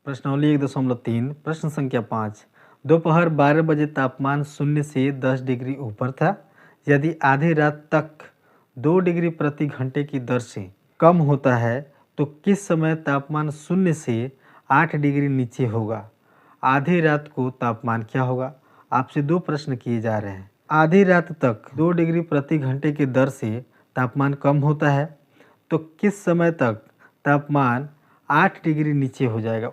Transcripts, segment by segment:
प्रश्नावली 1.3 प्रश्न संख्या 5 दोपहर 12 बजे तापमान 0 से 10 डिग्री ऊपर था। यदि आधी रात तक 2 डिग्री प्रति घंटे की दर से कम होता है तो किस समय तापमान 0 से 8 डिग्री नीचे होगा। आधी रात को तापमान क्या होगा। आपसे दो प्रश्न किए जा रहे हैं। आधी रात तक 2 डिग्री प्रति घंटे की दर से तापमान कम होता है तो किस समय तक तापमान 8 डिग्री नीचे हो जाएगा।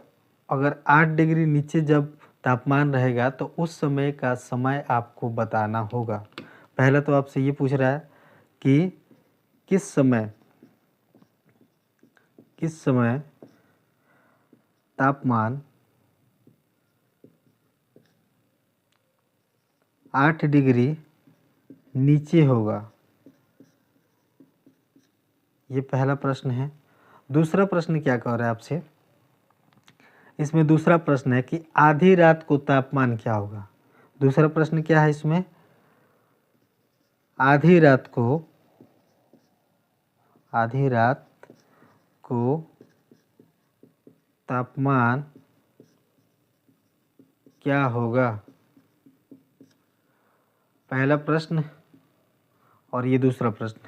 अगर 8 डिग्री नीचे जब तापमान रहेगा तो उस समय का समय आपको बताना होगा। पहला तो आपसे ये पूछ रहा है कि किस समय तापमान 8 डिग्री नीचे होगा। ये पहला प्रश्न है। दूसरा प्रश्न क्या कह रहा है आपसे, इसमें दूसरा प्रश्न है कि आधी रात को तापमान क्या होगा। दूसरा प्रश्न क्या है इसमें, आधी रात को तापमान क्या होगा। पहला प्रश्न और ये दूसरा प्रश्न।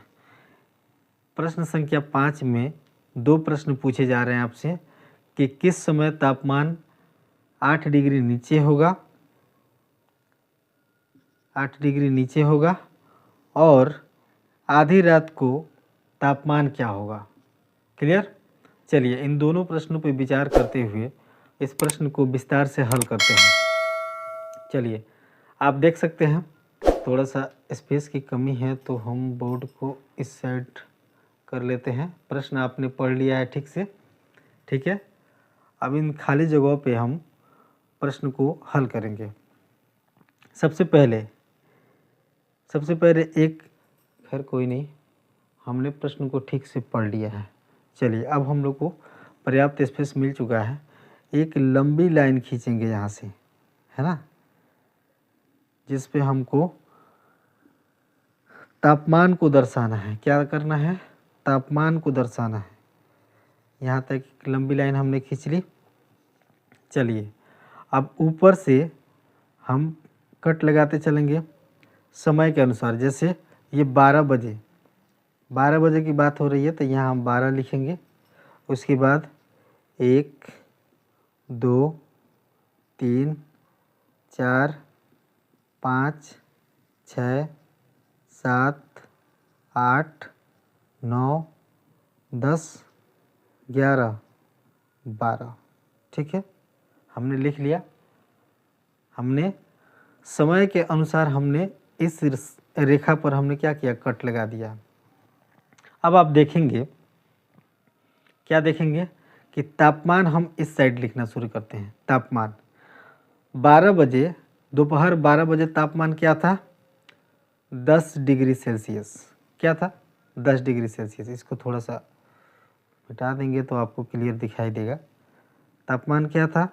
प्रश्न संख्या 5 में दो प्रश्न पूछे जा रहे हैं आपसे कि किस समय तापमान 8 डिग्री नीचे होगा, 8 डिग्री नीचे होगा और आधी रात को तापमान क्या होगा। क्लियर। चलिए इन दोनों प्रश्नों पर विचार करते हुए इस प्रश्न को विस्तार से हल करते हैं। चलिए आप देख सकते हैं थोड़ा सा स्पेस की कमी है तो हम बोर्ड को इस साइड कर लेते हैं। प्रश्न आपने पढ़ लिया है ठीक से, ठीक है। अब इन खाली जगहों पे हम प्रश्न को हल करेंगे। सबसे पहले एक, खैर कोई नहीं, हमने प्रश्न को ठीक से पढ़ लिया है। चलिए अब हम लोग को पर्याप्त स्पेस मिल चुका है। एक लंबी लाइन खींचेंगे यहाँ से, है ना, जिस पे हमको तापमान को दर्शाना है। क्या करना है, तापमान को दर्शाना है। यहाँ तक एक लंबी लाइन हमने खींच ली। चलिए अब ऊपर से हम कट लगाते चलेंगे समय के अनुसार। जैसे ये 12 बजे की बात हो रही है तो यहाँ हम 12 लिखेंगे। उसके बाद 1 2 3 4 5 6 7 8 9 10 11 12, ठीक है, हमने लिख लिया। हमने समय के अनुसार हमने इस रेखा पर हमने क्या किया, कट लगा दिया। अब आप देखेंगे, क्या देखेंगे कि तापमान हम इस साइड लिखना शुरू करते हैं। तापमान 12 बजे, दोपहर 12 बजे तापमान क्या था, 10 डिग्री सेल्सियस। क्या था, 10 डिग्री सेल्सियस। इसको थोड़ा सा मिटा देंगे तो आपको क्लियर दिखाई देगा। तापमान क्या था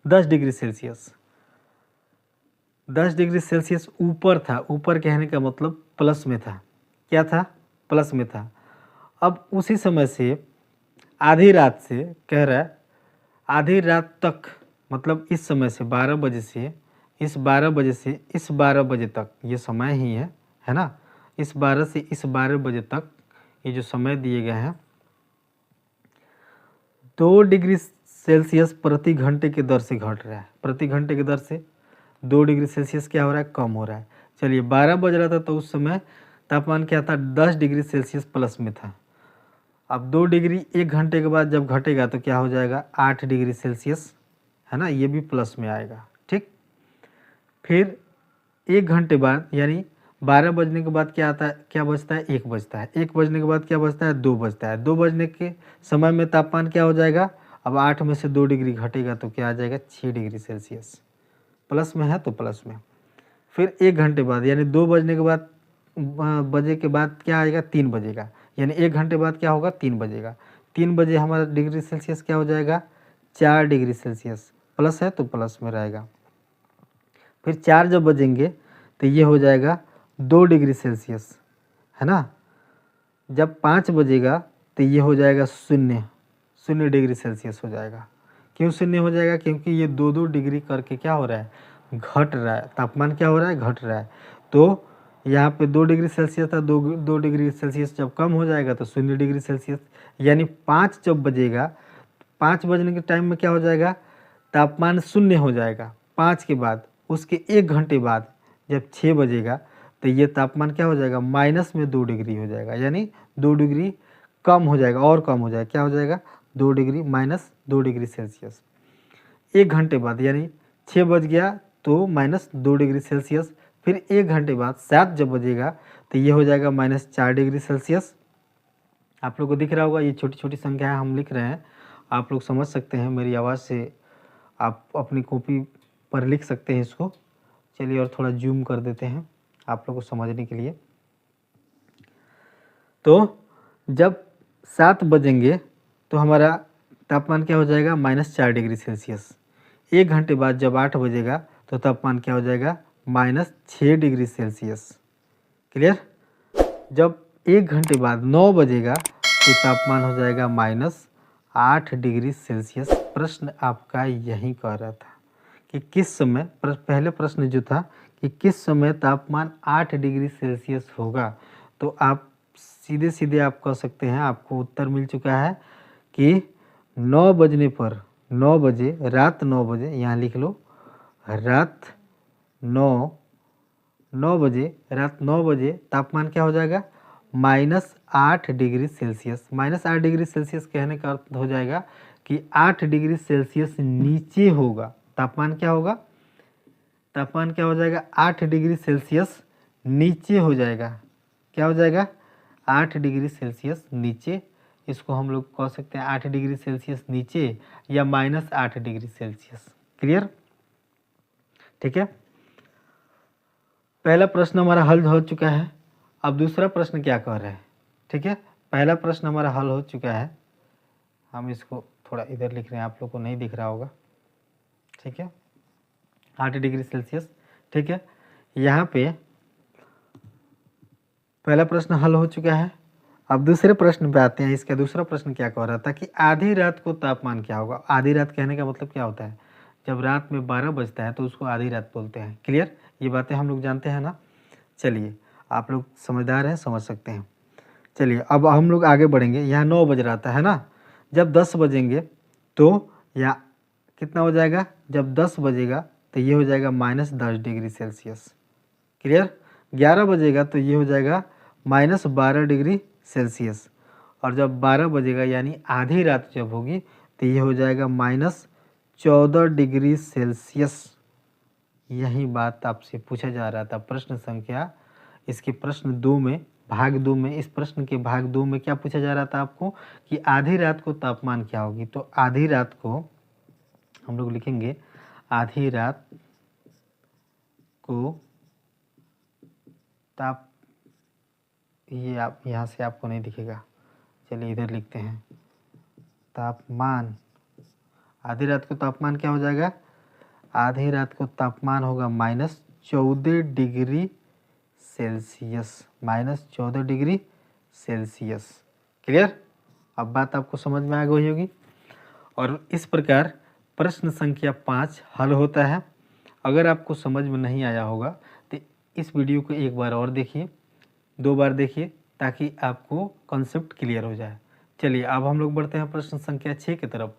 10 डिग्री सेल्सियस। 10 डिग्री सेल्सियस ऊपर था। ऊपर कहने का मतलब प्लस में था। क्या था, प्लस में था। अब उसी समय से आधी रात से कह रहा है, आधी रात तक मतलब इस समय से 12 बजे से इस 12 बजे से इस 12 बजे तक, ये समय ही है ना। इस 12 से इस 12 बजे तक ये जो समय दिए गए हैं 2 डिग्री सेल्सियस प्रति घंटे की दर से घट रहा है। प्रति घंटे की दर से 2 डिग्री सेल्सियस क्या हो रहा है, कम हो रहा है। चलिए 12 बज रहा था तो उस समय तापमान क्या था, 10 डिग्री सेल्सियस प्लस में था। अब 2 डिग्री 1 घंटे के बाद जब घटेगा तो क्या हो जाएगा, 8 डिग्री सेल्सियस, है ना, ये भी प्लस में आएगा। ठीक, फिर 1 घंटे बाद यानी 12 बजने के बाद क्या आता है, क्या बजता है, 1 बजता है। 1 बजने के बाद क्या बजता है, 2 बजता है। 2 बजने के समय में तापमान क्या हो जाएगा, अब 8 में से 2 डिग्री घटेगा तो क्या आ जाएगा, 6 डिग्री सेल्सियस। प्लस में है तो प्लस में। फिर 1 घंटे बाद यानी 2 बजने के बाद बजे के बाद क्या आएगा, 3 बजेगा। यानी 1 घंटे बाद क्या होगा, 3 बजेगा। 3 बजे हमारा डिग्री सेल्सियस क्या हो जाएगा, 4 डिग्री सेल्सियस। प्लस है तो प्लस में रहेगा। फिर 4 जब बजेंगे तो ये हो जाएगा 2 डिग्री सेल्सियस, है ना। जब 5 बजेगा तो ये हो जाएगा 0 0 डिग्री सेल्सियस हो जाएगा। क्यों 0 हो जाएगा? क्योंकि ये 2-2 डिग्री करके क्या हो रहा है, घट रहा है, तापमान क्या हो रहा है, घट रहा है। तो यहाँ पे 2 डिग्री सेल्सियस था, 2 डिग्री सेल्सियस जब कम हो जाएगा तो 0 डिग्री सेल्सियस, यानी 5 जब बजेगा, 5 बजने के टाइम में क्या हो जाएगा, तापमान 0 हो जाएगा। 5 के बाद उसके 1 घंटे बाद जब 6 बजेगा तो ये तापमान क्या हो जाएगा, माइनस में 2 डिग्री हो जाएगा, यानी 2 डिग्री कम हो जाएगा, और कम हो जाएगा। क्या हो जाएगा, 2 डिग्री माइनस 2 डिग्री सेल्सियस। 1 घंटे बाद यानी 6 बज गया तो माइनस 2 डिग्री सेल्सियस, फिर 1 घंटे बाद 7 जब बजेगा तो ये हो जाएगा -4 डिग्री सेल्सियस। आप लोग को दिख रहा होगा, ये छोटी छोटी संख्याएं हम लिख रहे हैं, आप लोग समझ सकते हैं, मेरी आवाज़ से आप अपनी कॉपी पर लिख सकते हैं इसको। चलिए और थोड़ा जूम कर देते हैं आप लोग को समझने के लिए। तो जब 7 बजेंगे तो हमारा तापमान क्या हो जाएगा, -4 डिग्री सेल्सियस। 1 घंटे बाद जब 8 बजेगा तो तापमान क्या हो जाएगा, -6 डिग्री सेल्सियस। क्लियर? जब 1 घंटे बाद 9 बजेगा तो तापमान हो जाएगा -8 डिग्री सेल्सियस। प्रश्न आपका यही कह रहा था कि किस समय, पहले प्रश्न जो था कि किस समय तापमान 8 डिग्री सेल्सियस होगा, तो आप सीधे सीधे आप कह सकते हैं, आपको उत्तर मिल चुका है कि 9 बजने पर, 9 बजे, रात 9 बजे, यहाँ लिख लो, रात 9 बजे, रात 9 बजे तापमान क्या हो जाएगा, -8 डिग्री सेल्सियस। -8 डिग्री सेल्सियस कहने का अर्थ हो जाएगा कि 8 डिग्री सेल्सियस नीचे होगा। तापमान क्या होगा, तापमान क्या हो जाएगा, 8 डिग्री सेल्सियस नीचे हो जाएगा। क्या हो जाएगा, 8 डिग्री सेल्सियस नीचे। इसको हम लोग कह सकते हैं 8 डिग्री सेल्सियस नीचे या -8 डिग्री सेल्सियस। क्लियर? ठीक है, पहला प्रश्न हमारा हल हो चुका है। अब दूसरा प्रश्न क्या कह रहे हैं? ठीक है, पहला प्रश्न हमारा हल हो चुका है। हम इसको थोड़ा इधर लिख रहे हैं, आप लोग को नहीं दिख रहा होगा। ठीक है, 8 डिग्री सेल्सियस। ठीक है, यहाँ पे पहला प्रश्न हल हो चुका है। अब दूसरे प्रश्न पे आते हैं। इसका दूसरा प्रश्न क्या कह रहा था कि आधी रात को तापमान क्या होगा। आधी रात कहने का मतलब क्या होता है, जब रात में 12 बजता है तो उसको आधी रात बोलते हैं। क्लियर? ये बातें हम लोग जानते हैं ना। चलिए, आप लोग समझदार हैं, समझ सकते हैं। चलिए अब हम लोग आगे बढ़ेंगे। यहाँ 9 बज रहा था, है ना। जब 10 बजेंगे तो या कितना हो जाएगा, जब 10 बजेगा तो ये हो जाएगा -10 डिग्री सेल्सियस। क्लियर? 11 बजेगा तो ये हो जाएगा -12 डिग्री सेल्सियस। और जब 12 बजेगा यानी आधी रात जब होगी तो ये हो जाएगा -14 डिग्री सेल्सियस। यही बात आपसे पूछा जा रहा था प्रश्न संख्या, इसके प्रश्न 2 में, भाग 2 में, इस प्रश्न के भाग 2 में क्या पूछा जा रहा था आपको कि आधी रात को तापमान क्या होगी। तो आधी रात को हम लोग लिखेंगे, आधी रात को ये आप यहाँ से आपको नहीं दिखेगा, चलिए इधर लिखते हैं, तापमान। आधी रात को तापमान क्या हो जाएगा, आधी रात को तापमान होगा -14 degree Celsius. -14 degree Celsius. Clear? अब बात आपको समझ में आ गई होगी। और इस प्रकार प्रश्न संख्या 5 हल होता है। अगर आपको समझ में नहीं आया होगा तो इस वीडियो को एक बार और देखिए, 2 बार देखिए, ताकि आपको कॉन्सेप्ट क्लियर हो जाए। चलिए अब हम लोग बढ़ते हैं प्रश्न संख्या 6 की तरफ।